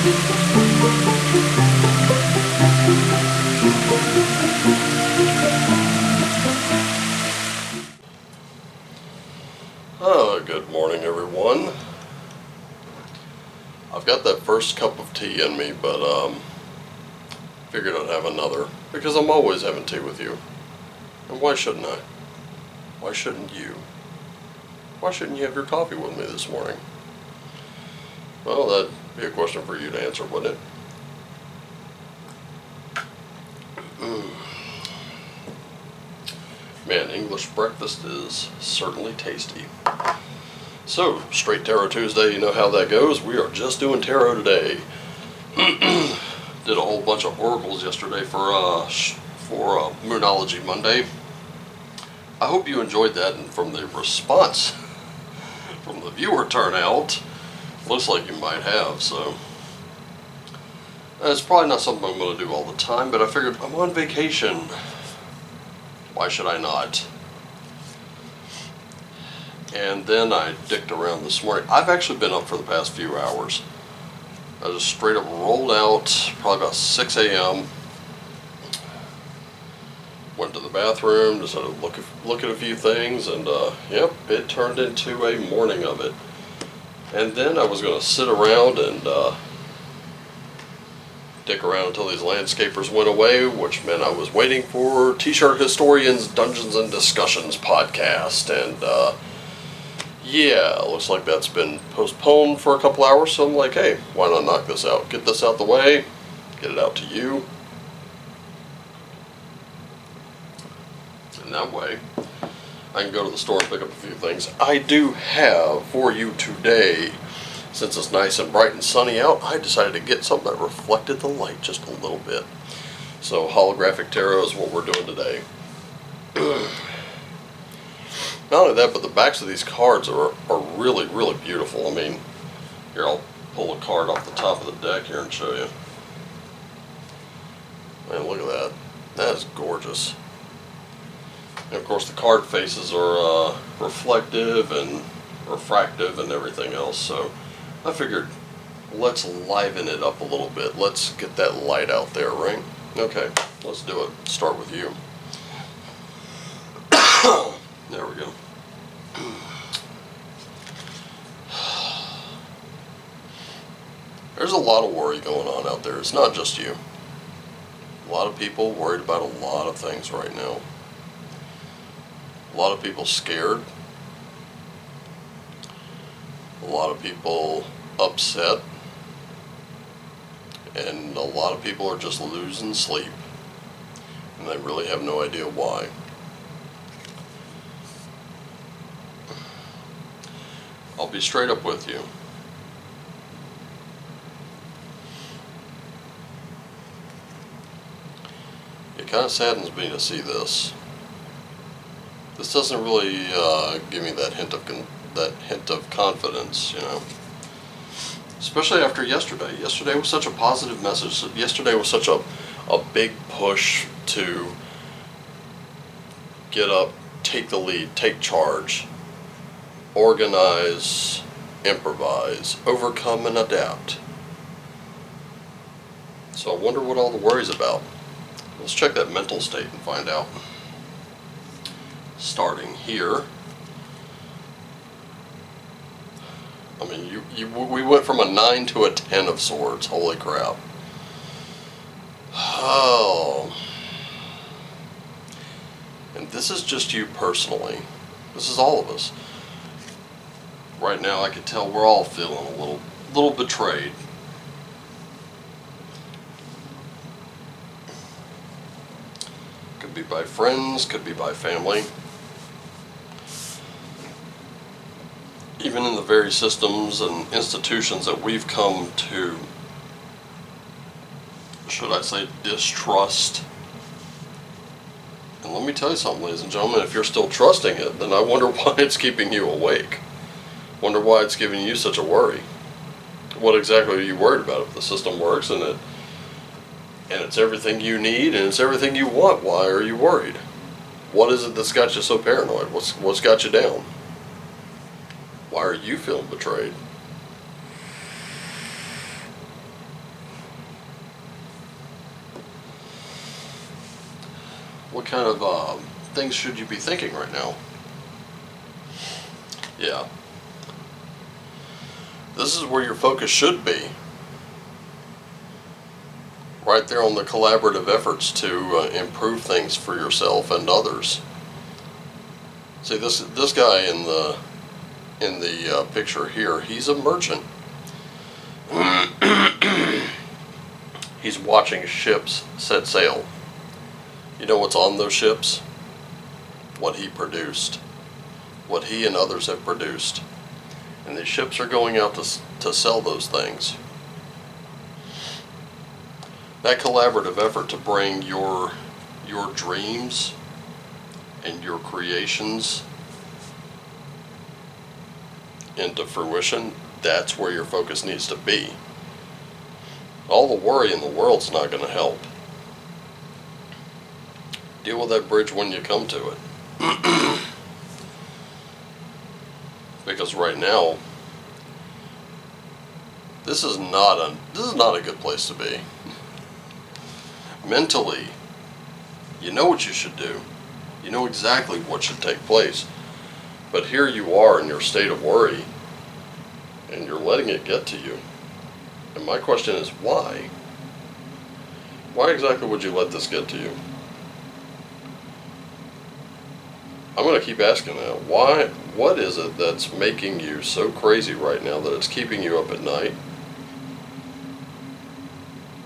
Good morning, everyone. I've got that first cup of tea in me, but figured I'd have another, because I'm always having tea with you. And why shouldn't I? Why shouldn't you? Why shouldn't you have your coffee with me this morning? Well, that'd be a question for you to answer, wouldn't it? Man, English breakfast is certainly tasty. So, straight Tarot Tuesday, you know how that goes. We are just doing tarot today. Did a whole bunch of oracles yesterday for Moonology Monday. I hope you enjoyed that, and from the response from the viewer turnout, looks like you might have. So, it's probably not something I'm going to do all the time, but I figured I'm on vacation. Why should I not? And then I dicked around this morning. I've actually been up for the past few hours. I just straight up rolled out, probably about 6 a.m. Went to the bathroom, decided to look at a few things, and yep, it turned into a morning of it. And then I was going to sit around and dick around until these landscapers went away, which meant I was waiting for T-Shirt Historians Dungeons and Discussions podcast, and yeah, looks like that's been postponed for a couple hours, so I'm like, hey, why not knock this out? Get this out the way, get it out to you. And that way, I can go to the store and pick up a few things. I do have for you today, since it's nice and bright and sunny out, I decided to get something that reflected the light just a little bit. So holographic tarot is what we're doing today. Not only that, but the backs of these cards are really, really beautiful. I mean, here, I'll pull a card off the top of the deck here and show you. Man, look at that. That is gorgeous. And of course, the card faces are reflective and refractive and everything else. So I figured, let's liven it up a little bit. Let's get that light out there, right? Okay, let's do it. Start with you. There we go. There's a lot of worry going on out there. It's not just you. A lot of people worried about a lot of things right now. A lot of people scared. A lot of people upset. And a lot of people are just losing sleep. And they really have no idea why. I'll be straight up with you. It kind of saddens me to see this. This doesn't really give me that hint of confidence, you know. Especially after yesterday. Yesterday was such a positive message. Yesterday was such a big push to get up, take the lead, take charge. Organize, improvise, overcome, and adapt. So I wonder what all the worry's about. Let's check that mental state and find out. Starting here. I mean, we went from a 9 to a 10 of swords. Holy crap. Oh. And this is just you personally. This is all of us. Right now, I can tell we're all feeling a little betrayed. Could be by friends, could be by family. Even in the very systems and institutions that we've come to, should I say, distrust. And let me tell you something, ladies and gentlemen, if you're still trusting it, then I wonder why it's keeping you awake. Wonder why it's giving you such a worry. What exactly are you worried about? If the system works and it's everything you need and it's everything you want, why are you worried? What is it that's got you so paranoid? What's got you down? Why are you feeling betrayed? What kind of things should you be thinking right now? Yeah. This is where your focus should be. Right there on the collaborative efforts to improve things for yourself and others. See, this guy in the picture here, he's a merchant. He's watching ships set sail. You know what's on those ships? What he produced. What he and others have produced. And these ships are going out to sell those things. That collaborative effort to bring your dreams and your creations into fruition, that's where your focus needs to be. All the worry in the world's not going to help. Deal with that bridge when you come to it. Because right now, this is not a good place to be. Mentally, you know what you should do. You know exactly what should take place. But here you are in your state of worry, and you're letting it get to you. And my question is, why? Why exactly would you let this get to you? I'm going to keep asking that. Why? What is it that's making you so crazy right now that it's keeping you up at night?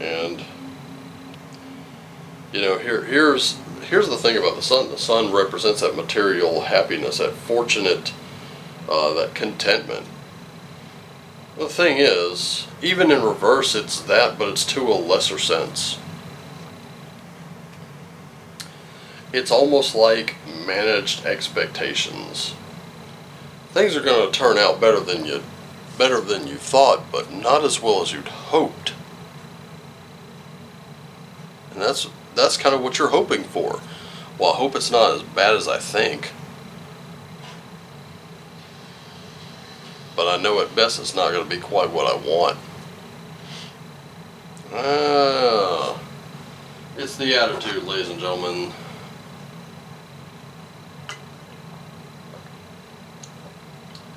And you know, here's the thing about the sun. The sun represents that material happiness, that fortunate, that contentment. The thing is, even in reverse, it's that, but it's to a lesser sense. It's almost like managed expectations. Things are going to turn out better than you thought, but not as well as you'd hoped. And that's kind of what you're hoping for. Well, I hope it's not as bad as I think. But I know at best it's not going to be quite what I want. It's the attitude, ladies and gentlemen.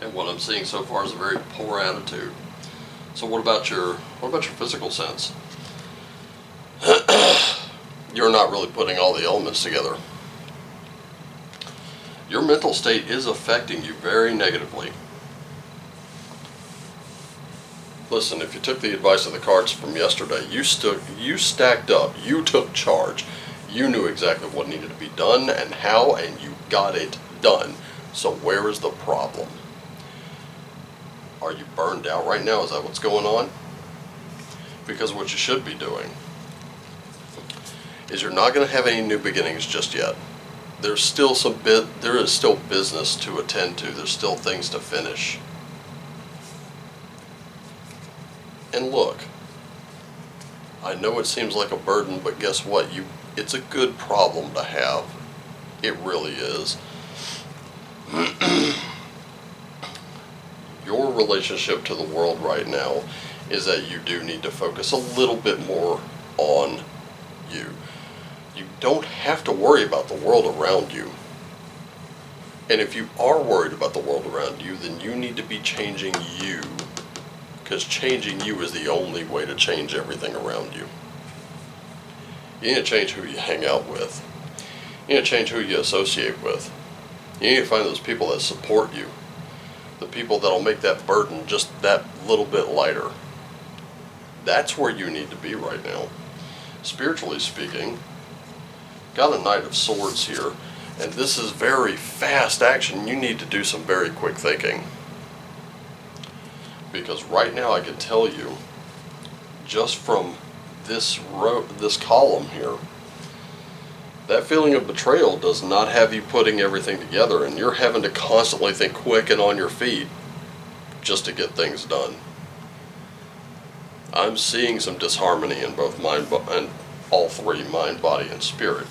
And what I'm seeing so far is a very poor attitude. So what about your physical sense? You're not really putting all the elements together. Your mental state is affecting you very negatively. Listen, if you took the advice of the cards from yesterday, you stacked up, you took charge, you knew exactly what needed to be done and how, and you got it done. So where is the problem? Are you burned out right now? Is that what's going on? Because what you should be doing is you're not going to have any new beginnings just yet. There is still business to attend to. There's still things to finish. And look, I know it seems like a burden, but guess what? It's a good problem to have. It really is. Your relationship to the world right now is that you do need to focus a little bit more on you. You don't have to worry about the world around you. And if you are worried about the world around you, then you need to be changing you. Because changing you is the only way to change everything around you. You need to change who you hang out with. You need to change who you associate with. You need to find those people that support you. The people that'll make that burden just that little bit lighter. That's where you need to be right now. Spiritually speaking, got a Knight of Swords here, and this is very fast action. You need to do some very quick thinking. Because right now I can tell you, just from this column here, that feeling of betrayal does not have you putting everything together, and you're having to constantly think quick and on your feet just to get things done. I'm seeing some disharmony in both mind and all three, mind, body, and spirit.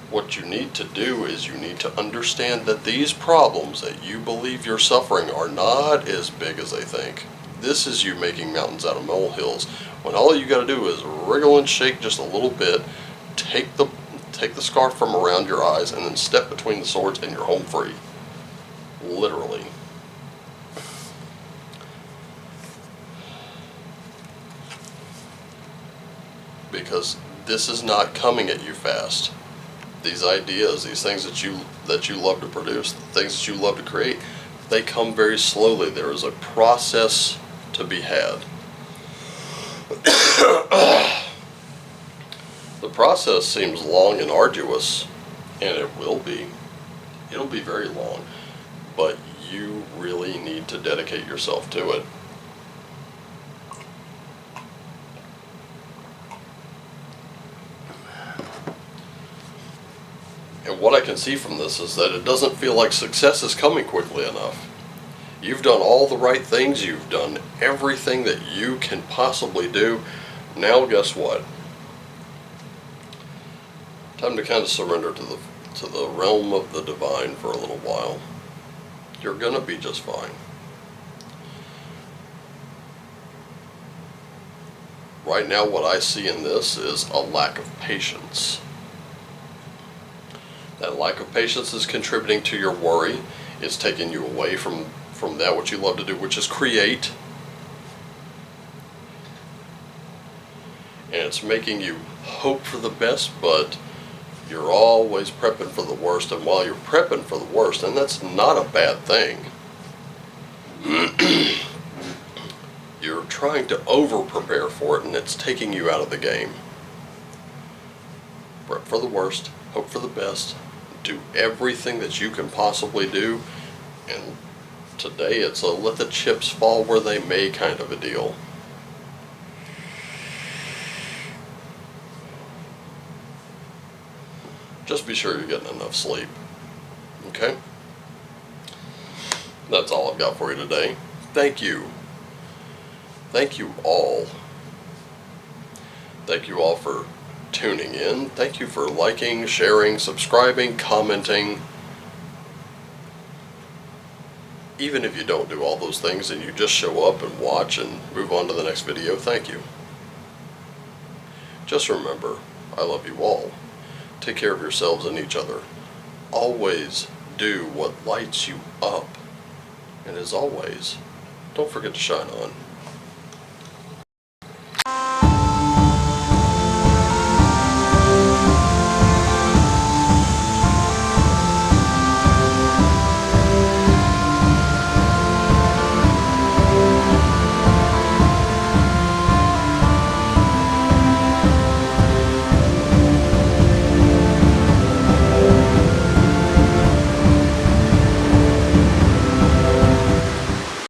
What you need to do is you need to understand that these problems that you believe you're suffering are not as big as they think. This is you making mountains out of molehills, when all you got to do is wriggle and shake just a little bit, take take the scarf from around your eyes and then step between the swords and you're home free. Literally. Because this is not coming at you fast. These ideas, these things that you love to produce, the things that you love to create, they come very slowly. There is a process to be had. The process seems long and arduous, and it will be. It'll be very long, but you really need to dedicate yourself to it. And what I can see from this is that it doesn't feel like success is coming quickly enough. You've done all the right things. You've done everything that you can possibly do. Now guess what? Time to kind of surrender to the realm of the divine for a little while. You're gonna be just fine. Right now what I see in this is a lack of patience. That lack of patience is contributing to your worry. It's taking you away from that what you love to do, which is create. And it's making you hope for the best, but you're always prepping for the worst. And while you're prepping for the worst, and that's not a bad thing, you're trying to over-prepare for it, and it's taking you out of the game. Prep for the worst, hope for the best, do everything that you can possibly do, and today it's a let the chips fall where they may kind of a deal. Just be sure you're getting enough sleep. Okay? That's all I've got for you today. Thank you. Thank you all. Thank you all for tuning in. Thank you for liking, sharing, subscribing, commenting. Even if you don't do all those things and you just show up and watch and move on to the next video, thank you. Just remember, I love you all. Take care of yourselves and each other. Always do what lights you up. And as always, don't forget to shine on.